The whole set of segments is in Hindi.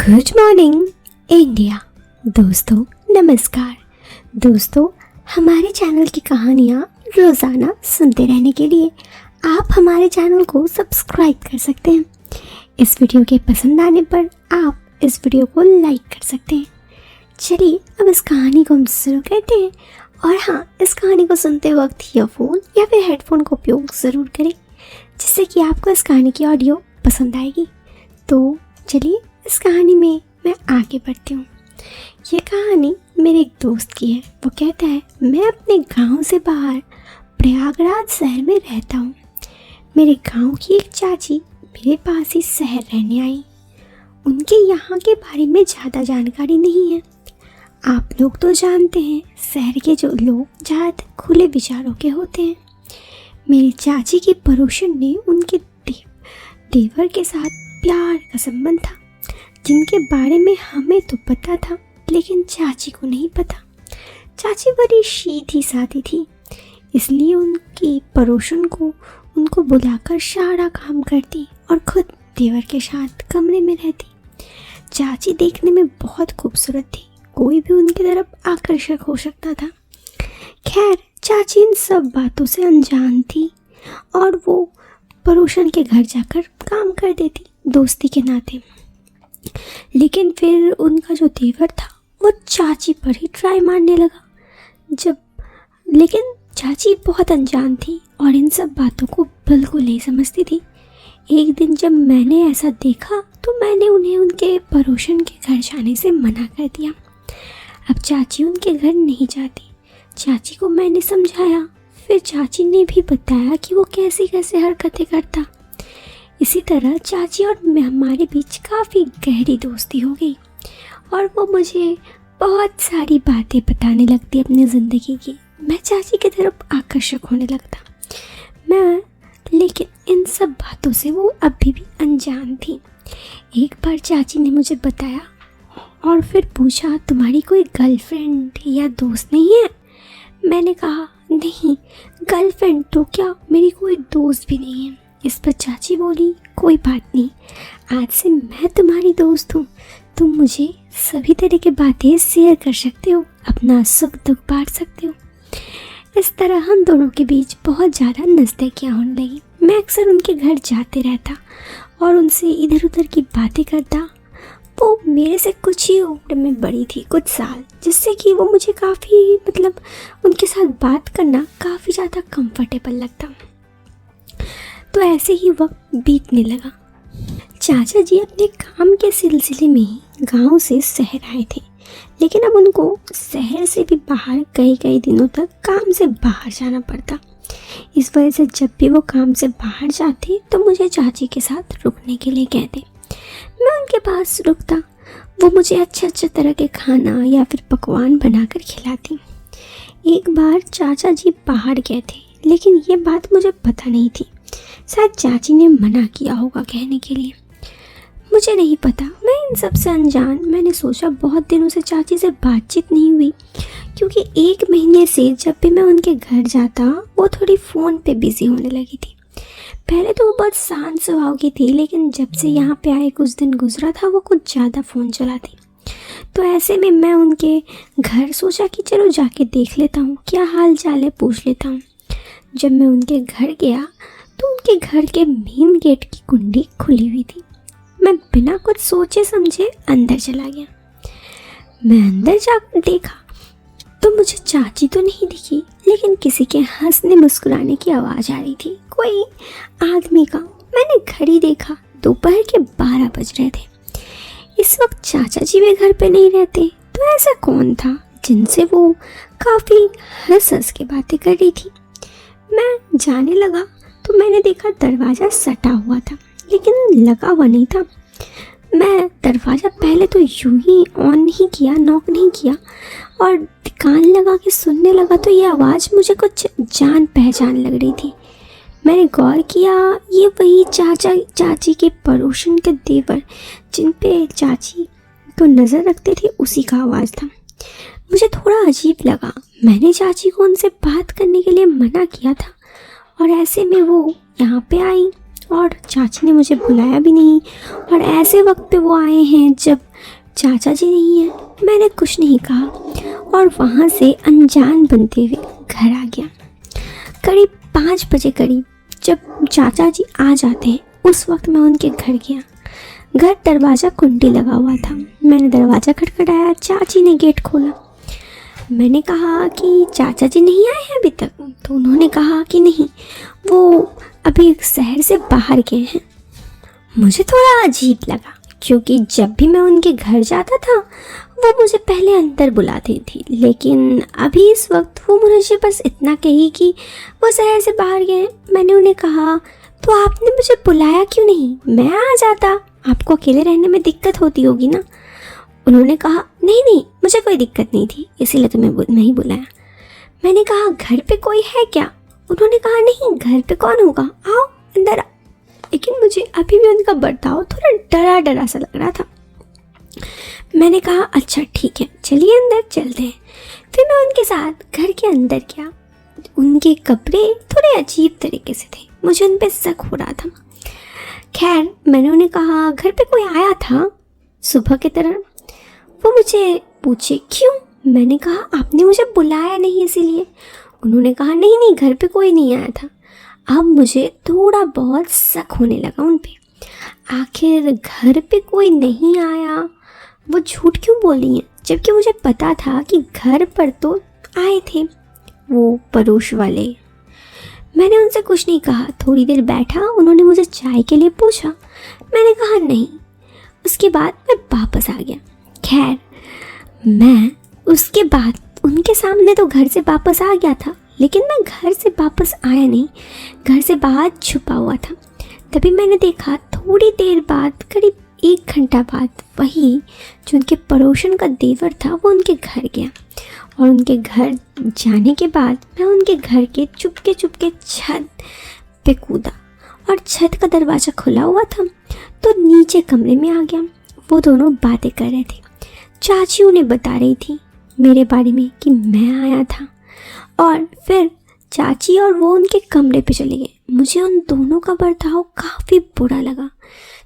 Good morning India. दोस्तों नमस्कार। दोस्तों हमारे चैनल की कहानियाँ रोज़ाना सुनते रहने के लिए आप हमारे चैनल को सब्सक्राइब कर सकते हैं। इस वीडियो के पसंद आने पर आप इस वीडियो को लाइक कर सकते हैं। चलिए अब इस कहानी को हम शुरू करते हैं। और हाँ, इस कहानी को सुनते वक्त ईयरफोन या फिर हेडफोन का उपयोग ज़रूर करें, जिससे कि आपको इस कहानी की ऑडियो पसंद आएगी। तो चलिए इस कहानी में मैं आगे बढ़ती हूँ। ये कहानी मेरे एक दोस्त की है। वो कहता है, मैं अपने गांव से बाहर प्रयागराज शहर में रहता हूँ। मेरे गांव की एक चाची मेरे पास ही शहर रहने आई। उनके यहाँ के बारे में ज़्यादा जानकारी नहीं है। आप लोग तो जानते हैं, शहर के जो लोग ज़्यादातर खुले विचारों के होते हैं। मेरी चाची की पड़ोसन ने उनके देवर के साथ प्यार का संबंध था, जिनके बारे में हमें तो पता था, लेकिन चाची को नहीं पता। चाची बड़ी सीधी सादी थी, इसलिए उनकी पड़ोसन को उनको बुलाकर सारा काम करती और खुद देवर के साथ कमरे में रहती। चाची देखने में बहुत खूबसूरत थी, कोई भी उनकी तरफ आकर्षक हो सकता था। खैर, चाची इन सब बातों से अनजान थी और वो पड़ोसन के घर जाकर काम कर देती दोस्ती के नाते। लेकिन फिर उनका जो देवर था वो चाची पर ही ट्राई मारने लगा। लेकिन चाची बहुत अनजान थी और इन सब बातों को बिल्कुल नहीं समझती थी। एक दिन जब मैंने ऐसा देखा तो मैंने उन्हें उनके पड़ोसन के घर जाने से मना कर दिया। अब चाची उनके घर नहीं जाती। चाची को मैंने समझाया, फिर चाची ने भी बताया कि वो कैसी कैसे हरकतें करता। इसी तरह चाची और हमारे बीच काफ़ी गहरी दोस्ती हो गई और वो मुझे बहुत सारी बातें बताने लगती अपनी ज़िंदगी की। मैं चाची की तरफ आकर्षक होने लगता। लेकिन इन सब बातों से वो अभी भी अनजान थी। एक बार चाची ने मुझे बताया और फिर पूछा, तुम्हारी कोई गर्लफ्रेंड या दोस्त नहीं है? मैंने कहा, नहीं, गर्लफ्रेंड तो क्या, मेरी कोई दोस्त भी नहीं है। इस पर चाची बोली, कोई बात नहीं, आज से मैं तुम्हारी दोस्त हूँ। तुम मुझे सभी तरह की बातें शेयर कर सकते हो, अपना सुख दुख बांट सकते हो। इस तरह हम दोनों के बीच बहुत ज़्यादा नज़दीकियाँ होने लगी। मैं अक्सर उनके घर जाते रहता और उनसे इधर उधर की बातें करता। वो मेरे से कुछ ही उम्र में बड़ी थी, कुछ साल, जिससे कि वो मुझे काफ़ी उनके साथ बात करना काफ़ी ज़्यादा कंफर्टेबल लगता। तो ऐसे ही वक्त बीतने लगा। चाचा जी अपने काम के सिलसिले में ही गांव से शहर आए थे, लेकिन अब उनको शहर से भी बाहर कई दिनों तक काम से बाहर जाना पड़ता। इस वजह से जब भी वो काम से बाहर जाते तो मुझे चाची के साथ रुकने के लिए कहते। मैं उनके पास रुकता। वो मुझे अच्छे तरह के खाना या फिर पकवान बनाकर खिलाती। एक बार चाचा जी बाहर गए थे, लेकिन ये बात मुझे पता नहीं थी। शायद चाची ने मना किया होगा कहने के लिए, मुझे नहीं पता। मैं इन सब से अनजान। मैंने सोचा, बहुत दिनों से चाची से बातचीत नहीं हुई, क्योंकि 1 महीने से जब भी मैं उनके घर जाता वो थोड़ी फ़ोन पे बिज़ी होने लगी थी। पहले तो वो बहुत शांत स्वभाव की थी, लेकिन जब से यहाँ पे आए कुछ दिन गुजरा था वो कुछ ज़्यादा फ़ोन चलाती। तो ऐसे में मैं उनके घर सोचा कि चलो जाके देख लेता हूँ, क्या हाल चाल है पूछ लेता हूँ। जब मैं उनके घर गया तो उनके घर के मेन गेट की कुंडी खुली हुई थी। मैं बिना कुछ सोचे समझे अंदर चला गया। मैं अंदर जाकर देखा तो मुझे चाची तो नहीं दिखी, लेकिन किसी के हंसने मुस्कुराने की आवाज़ आ रही थी, कोई आदमी का। मैंने घड़ी देखा, दोपहर के 12 बज रहे थे। इस वक्त चाचा जी भी घर पे नहीं रहते, तो ऐसा कौन था जिनसे वो काफ़ी हंस के बातें कर रही थी। मैं जाने लगा तो मैंने देखा दरवाज़ा सटा हुआ था, लेकिन लगा हुआ नहीं था। मैं दरवाज़ा पहले तो यूं ही ऑन नहीं किया, नॉक नहीं किया, और कान लगा के सुनने लगा तो ये आवाज़ मुझे कुछ जान पहचान लग रही थी। मैंने गौर किया, ये वही चाची के पड़ोसन के देवर जिन पे चाची को नज़र रखते थे, उसी का आवाज़ था। मुझे थोड़ा अजीब लगा। मैंने चाची को उनसे बात करने के लिए मना किया था और ऐसे में वो यहाँ पे आई और चाची ने मुझे बुलाया भी नहीं, और ऐसे वक्त पे वो आए हैं जब चाचा जी नहीं है। मैंने कुछ नहीं कहा और वहाँ से अनजान बनते हुए घर आ गया। करीब 5 बजे करीब जब चाचा जी आ जाते हैं, उस वक्त मैं उनके घर गया। घर दरवाज़ा कुंडी लगा हुआ था। मैंने दरवाज़ा खटखटाया, चाची ने गेट खोला। मैंने कहा कि चाचा जी नहीं आए हैं अभी तक, तो उन्होंने कहा कि नहीं, वो अभी शहर से बाहर गए हैं। मुझे थोड़ा अजीब लगा, क्योंकि जब भी मैं उनके घर जाता था वो मुझे पहले अंदर बुलाती थी, लेकिन अभी इस वक्त वो मुझे बस इतना कही कि वो शहर से बाहर गए। मैंने उन्हें कहा, तो आपने मुझे बुलाया क्यों नहीं, मैं आ जाता, आपको अकेले रहने में दिक्कत होती होगी ना। उन्होंने कहा, नहीं नहीं, मुझे कोई दिक्कत नहीं थी, इसीलिए तुम्हें नहीं बुलाया। मैंने कहा, घर पे कोई है क्या? उन्होंने कहा, नहीं, घर पे कौन होगा, आओ अंदर आओ। लेकिन मुझे अभी भी उनका बर्ताव थोड़ा डरा डरा सा लग रहा था। मैंने कहा, अच्छा ठीक है, चलिए अंदर चलते हैं। फिर मैं उनके साथ घर के अंदर गया। उनके कपड़े थोड़े अजीब तरीके से थे, मुझे उन पर शक हो रहा था। खैर, मैंने उन्हें कहा, घर पे कोई आया था सुबह की तरह? वो मुझे पूछे, क्यों? मैंने कहा, आपने मुझे बुलाया नहीं इसीलिए। उन्होंने कहा, नहीं नहीं, घर पे कोई नहीं आया था। अब मुझे थोड़ा बहुत शक होने लगा उन पे। आखिर घर पे कोई नहीं आया, वो झूठ क्यों बोली हैं, जबकि मुझे पता था कि घर पर तो आए थे वो पड़ोस वाले। मैंने उनसे कुछ नहीं कहा। थोड़ी देर बैठा, उन्होंने मुझे चाय के लिए पूछा। मैंने कहा नहीं। उसके बाद मैं वापस आ गया। खैर, मैं उसके बाद उनके सामने तो घर से वापस आ गया था, लेकिन मैं घर से वापस आया नहीं, घर से बाहर छुपा हुआ था। तभी मैंने देखा, थोड़ी देर बाद, करीब 1 घंटा बाद, वही जो उनके पड़ोसन का देवर था वो उनके घर गया। और उनके घर जाने के बाद मैं उनके घर के चुपके चुपके छत पे कूदा, और छत का दरवाज़ा खुला हुआ था तो नीचे कमरे में आ गया। वो दोनों बातें कर रहे थे। चाची उन्हें बता रही थी मेरे बारे में कि मैं आया था, और फिर चाची और वो उनके कमरे पे चले गए। मुझे उन दोनों का बर्ताव काफ़ी बुरा लगा।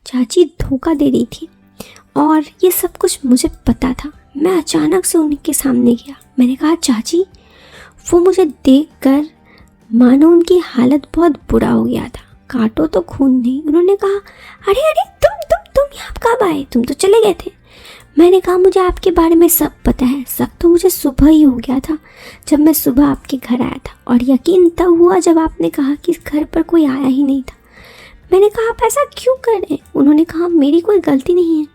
चाची धोखा दे रही थी और ये सब कुछ मुझे पता था। मैं अचानक से उनके सामने गया। मैंने कहा, चाची। वो मुझे देखकर मानो उनकी हालत बहुत बुरा हो गया था। काटो तो खून नहीं। उन्होंने कहा, अरे अरे, तुम यहाँ कब आए, तुम तो चले गए थे। मैंने कहा, मुझे आपके बारे में सब पता है। शक तो मुझे सुबह ही हो गया था, जब मैं सुबह आपके घर आया था, और यकीन तब हुआ जब आपने कहा कि घर पर कोई आया ही नहीं था। मैंने कहा, आप ऐसा क्यों कर रहे हैं? उन्होंने कहा, मेरी कोई गलती नहीं है,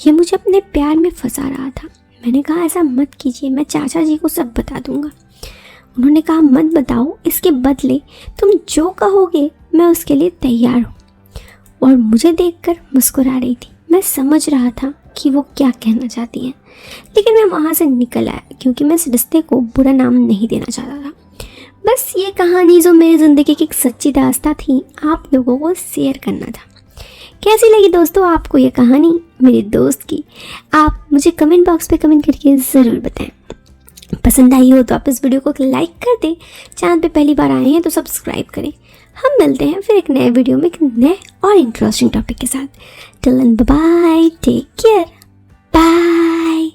ये मुझे अपने प्यार में फंसा रहा था। मैंने कहा, ऐसा मत कीजिए, मैं चाचा जी को सब बता दूंगा। उन्होंने कहा, मत बताओ, इसके बदले तुम जो कहोगे मैं उसके लिए तैयार हूँ। और मुझे देखकर मुस्कुरा रही थी। मैं समझ रहा था कि वो क्या कहना चाहती हैं, लेकिन मैं वहाँ से निकल आया क्योंकि मैं इस रिश्ते को बुरा नाम नहीं देना चाहता था। बस ये कहानी जो मेरी ज़िंदगी की एक सच्ची दास्तां थी, आप लोगों को शेयर करना था। कैसी लगी दोस्तों आपको ये कहानी मेरे दोस्त की? आप मुझे कमेंट बॉक्स पे कमेंट करके ज़रूर बताएं। पसंद आई हो तो आप इस वीडियो को लाइक कर दें। चैनल पे पहली बार आए हैं तो सब्सक्राइब करें। हम मिलते हैं फिर एक नए वीडियो में एक नए और इंटरेस्टिंग टॉपिक के साथ। Till then, bye bye, take care, bye.